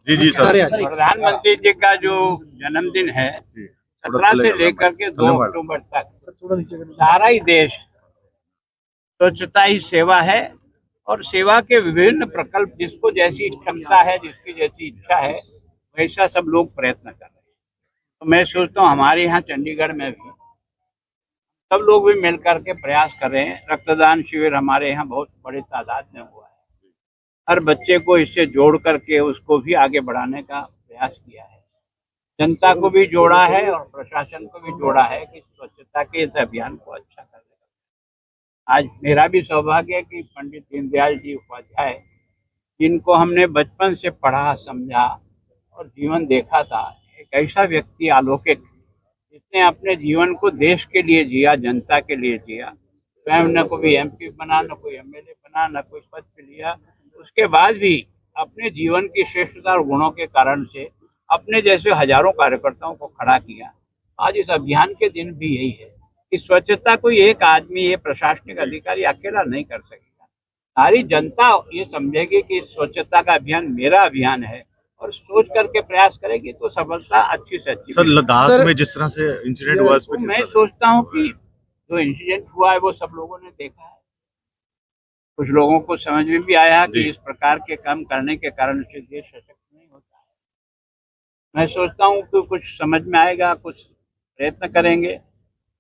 जी जी sir. प्रधानमंत्री जी का जो जन्मदिन है 17 से लेकर के 2 अक्टूबर तक सारा ही देश स्वच्छता ही सेवा है और सेवा के विभिन्न प्रकल्प जिसको जैसी क्षमता है, जिसकी जैसी इच्छा है, वैसा सब लोग प्रयत्न कर रहे हैं। तो मैं सोचता हूँ हमारे यहाँ चंडीगढ़ में भी सब लोग भी मिलकर के प्रयास कर रहे हैं। रक्तदान शिविर हमारे यहाँ बहुत बड़े तादाद में हुआ है। हर बच्चे को इससे जोड़ करके उसको भी आगे बढ़ाने का प्रयास किया है। जनता को भी जोड़ा है और प्रशासन को भी जोड़ा है कि स्वच्छता के इस अभियान को अच्छा करने का। आज मेरा भी सौभाग्य है कि पंडित दीनदयाल जी उपाध्याय, जिनको हमने बचपन से पढ़ा समझा और जीवन देखा था, एक ऐसा व्यक्ति अलौकिक जिसने अपने जीवन को देश के लिए जिया, जनता के लिए जिया। स्वयं न कोई MP बना, न कोई MLA बना, न कोई पद पे लिया, उसके बाद भी अपने जीवन की श्रेष्ठता और गुणों के कारण से अपने जैसे हजारों कार्यकर्ताओं को खड़ा किया। आज इस अभियान के दिन भी यही है कि स्वच्छता कोई एक आदमी, ये प्रशासनिक अधिकारी अकेला नहीं कर सकेगा। सारी जनता ये समझेगी कि स्वच्छता का अभियान मेरा अभियान है और सोच करके प्रयास करेगी तो सफलता अच्छी से अच्छी। सर लद्दाख में जिस तरह से इंसिडेंट हुआ, तो मैं सोचता हूँ कि जो इंसिडेंट हुआ है वो सब लोगों ने देखा है। कुछ लोगों को समझ में भी आया कि इस प्रकार के काम करने के कारण से देश सशक्त नहीं होता है। मैं सोचता हूँ कि कुछ समझ में आएगा, कुछ प्रयत्न करेंगे।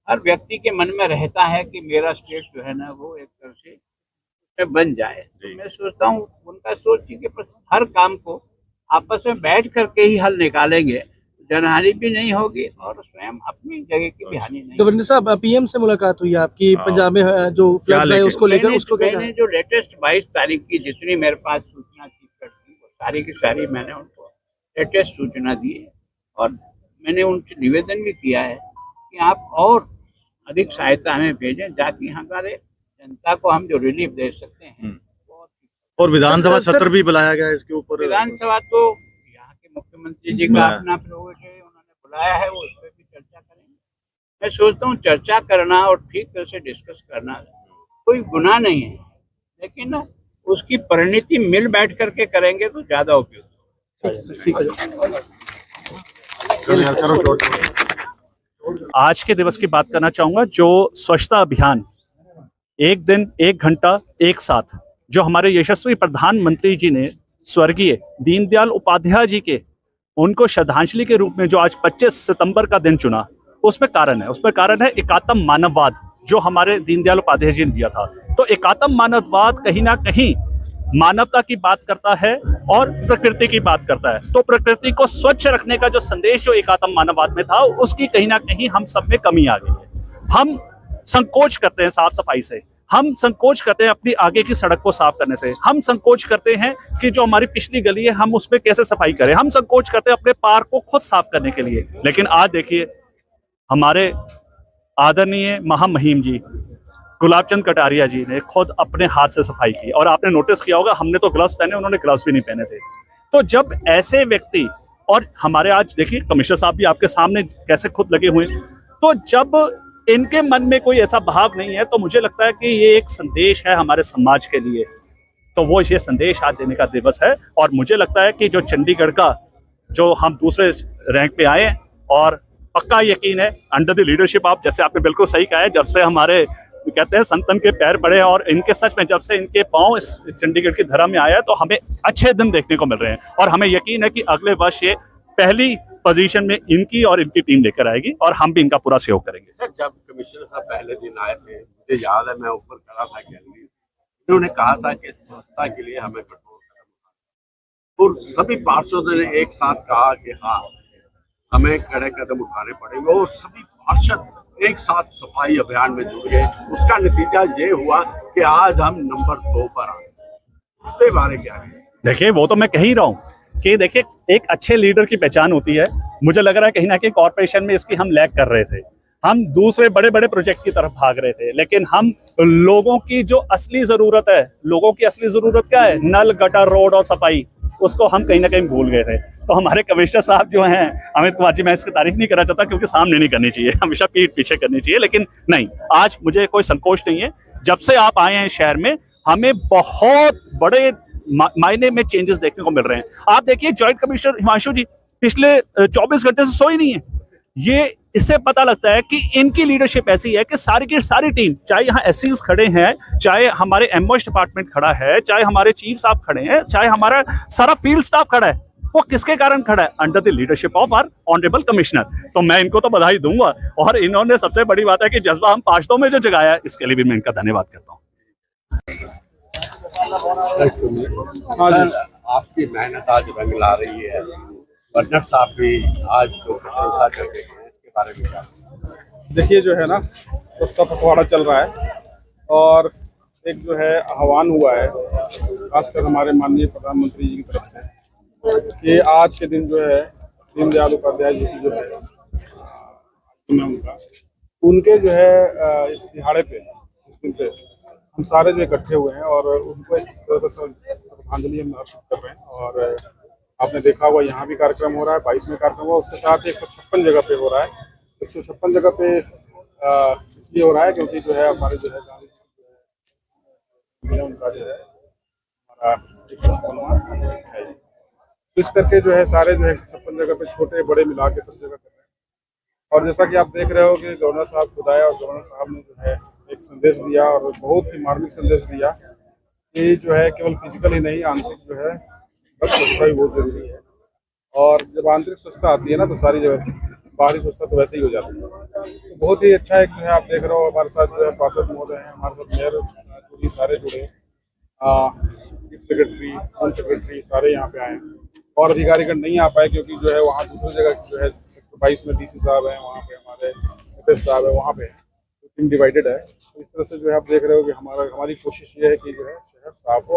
हर व्यक्ति के मन में रहता है कि मेरा स्टेट जो है ना वो एक तरह से बन जाए। तो मैं सोचता हूँ उनका सोच कि हर काम को आपस में बैठ करके ही हल निकालेंगे, जनहानि भी नहीं होगी और स्वयं अपनी जगह की भी हानि नहीं। गवर्नर साहब, PM से मुलाकात हुई आपकी पंजाब में जो फ्लड्स है उसको लेकर, उसको मैंने जो लेटेस्ट 22 तारीख की जितनी मेरे पास सूचना थी वो सारी की सारी मैंने उनको लेटेस्ट सूचना दी है और मैंने उनसे निवेदन भी किया है कि आप और अधिक सहायता हमें भेजें, जाकि हमारे जनता को हम जो रिलीफ दे सकते हैं। और विधानसभा सत्र भी बुलाया गया है इसके ऊपर। विधानसभा तो यहाँ के मुख्यमंत्री जी का अपना प्रयोग है, उन्होंने बुलाया है, वो उस पर भी चर्चा करेंगे। मैं सोचता हूँ चर्चा करना और ठीक तरह से डिस्कस करना कोई गुनाह नहीं है, लेकिन ना उसकी परिणति मिल बैठ करके करेंगे तो ज्यादा उपयुक्त। आज के दिवस की बात करना चाहूंगा, जो स्वच्छता अभियान एक दिन, एक घंटा, एक साथ, जो हमारे यशस्वी प्रधानमंत्री जी ने स्वर्गीय दीनदयाल उपाध्याय जी के उनको श्रद्धांजलि के रूप में जो आज 25 सितंबर का दिन चुना, उसमें कारण है एकात्म मानववाद जो हमारे दीनदयाल उपाध्याय जी ने दिया था। तो एकात्म मानववाद कहीं ना कहीं मानवता की बात करता है और प्रकृति की बात करता है। तो प्रकृति को स्वच्छ रखने का जो संदेश जो एकात्म मानववाद में था, उसकी कहीं ना कहीं हम सब में कमी आ गई है। हम संकोच करते हैं साफ सफाई से, हम संकोच करते हैं अपनी आगे की सड़क को साफ करने से, हम संकोच करते हैं कि जो हमारी पिछली गली है हम उसमें कैसे सफाई करें, हम संकोच करते हैं अपने पार्क को खुद साफ करने के लिए। लेकिन आज देखिए हमारे आदरणीय महामहिम जी गुलाब चंद कटारिया जी ने खुद अपने हाथ से सफाई की। और आपने नोटिस किया होगा, हमने तो ग्लव्स पहने, उन्होंने ग्लव्स भी नहीं पहने थे। तो जब ऐसे व्यक्ति, और हमारे आज देखिए कमिश्नर साहब भी आपके सामने कैसे खुद लगे हुए, तो जब इनके मन में कोई ऐसा भाव नहीं है, तो मुझे लगता है कि ये एक संदेश है हमारे समाज के लिए। तो वो ये संदेश आज देने का दिवस है। और मुझे लगता है कि जो चंडीगढ़ का जो हम दूसरे रैंक पे आए, और पक्का यकीन है अंडर द लीडरशिप आप, जैसे आपने बिल्कुल सही कहा है, जब से हमारे कहते हैं संतन के पैर पड़े और इनके सच में जब से इनके पांव इस चंडीगढ़ की धरा में आया, तो हमें अच्छे दिन देखने को मिल रहे हैं। और हमें यकीन है कि अगले वर्ष ये पहली पोजीशन में इनकी और इनकी टीम लेकर आएगी और हम भी इनका पूरा सहयोग करेंगे। सर, जब कमिश्नर साहब पहले दिन आए थे, मुझे याद है मैं ऊपर खड़ा था गैलरी, उन्होंने कहा था कि स्वच्छता के लिए हमें कठोर कदम उठाने, और सभी पार्षदों ने एक साथ कहा कि हाँ हमें कड़े कदम उठाने पड़ेंगे, और सभी पार्षद एक साथ सफाई अभियान में जुड़ गए। उसका नतीजा ये हुआ कि आज हम नंबर 2 पर आए। उसके बारे में क्या है? देखिए वो तो मैं कह ही रहा हूँ कि देखिए एक अच्छे लीडर की पहचान होती है। मुझे लग रहा है कहीं ना कहीं कॉर्पोरेशन में इसकी हम लैग कर रहे थे, हम दूसरे बड़े बड़े प्रोजेक्ट की तरफ भाग रहे थे, लेकिन हम लोगों की जो असली जरूरत है, लोगों की असली जरूरत क्या है, नल गटर रोड और सफाई, उसको हम कहीं ना कहीं भूल गए थे। तो हमारे कमिश्नर साहब जो हैं अमित कुमार जी, मैं इसकी तारीफ नहीं करना चाहता क्योंकि सामने नहीं करनी चाहिए, हमेशा पीठ पीछे करनी चाहिए, लेकिन नहीं, आज मुझे कोई संकोच नहीं है। जब से आप आए हैं शहर में, हमें बहुत बड़े मायने में चेंजेस देखने को मिल रहे हैं। आप देखिए जॉइंट कमिश्नर हिमांशु जी पिछले 24 घंटे से सोए नहीं है। ये इससे पता लगता है कि इनकी लीडरशिप ऐसी है कि सारी की सारी टीम, चाहे यहाँ एससीज खड़े हैं, चाहे हमारे एमओएस डिपार्टमेंट खड़ा है, चाहे हमारे चीफ साहब खड़े हैं, चाहे हमारा सारा फील्ड स्टाफ खड़ा है, वो किसके कारण खड़ा है? Under the leadership of our honourable commissioner. तो मैं इनको तो बधाई दूंगा, और इन्होंने सबसे बड़ी बात है कि जज्बा हम पांचों में जो जगाया, इसके लिए भी मैं इनका धन्यवाद करता हूँ। सर, आपकी मेहनत आज रंग ला रही है। गवर्नर साहब भी आज जो प्रशंसा कर रहे हैं, इसके बारे में क्या? देखिए जो है ना, स्वच्छता पखवाड़ा चल रहा है और एक जो है आह्वान हुआ है खासकर हमारे माननीय प्रधानमंत्री जी की तरफ से कि आज के दिन जो है दीनदयाल उपाध्याय जी की जो है उनके जो है इस दिहाड़े पे, इस दिन पे हम सारे जो इकट्ठे हुए हैं और उनको एक श्रद्धांजलि हम अर्पित कर रहे हैं। और आपने देखा हुआ यहाँ भी कार्यक्रम हो रहा है, 22 में कार्यक्रम हुआ, उसके साथ 156 जगह पे हो रहा है। 156 जगह पे इसलिए हो रहा है क्योंकि जो है हमारे जो है उनका जो है हमारा 156वां है। इस करके जो है सारे जो है 156 जगह पे छोटे बड़े मिला के सब जगह कर रहे हैं। और जैसा कि आप देख रहे हो कि गवर्नर साहब खुद आए और गवर्नर साहब ने जो है एक संदेश दिया और बहुत ही मार्मिक संदेश दिया कि जो है केवल फिजिकल ही नहीं, आंतरिक जो है स्वच्छता भी बहुत जरूरी है। और जब आंतरिक स्वच्छता आती है ना तो सारी जगह बाहरी स्वच्छता तो वैसे ही हो जाती है। तो बहुत ही अच्छा है जो है आप देख रहे हो हमारे साथ जो है पार्षद महोदय हैं, हमारे साथ मेयर जुड़ी, सारे जुड़े, चीफ सेक्रेटरी, होम सेक्रेटरी सारे यहाँ पे आए हैं। और अधिकारीगण नहीं आ पाए क्योंकि जो है वहाँ दूसरी जगह जो है 22 में डीसी साहब हैं, वहाँ पे हमारे एस साहब है, वहाँ पे टीम डिवाइडेड है। तो इस तरह से जो है आप देख रहे हो कि हमारी कोशिश ये है कि जो है शहर साफ हो।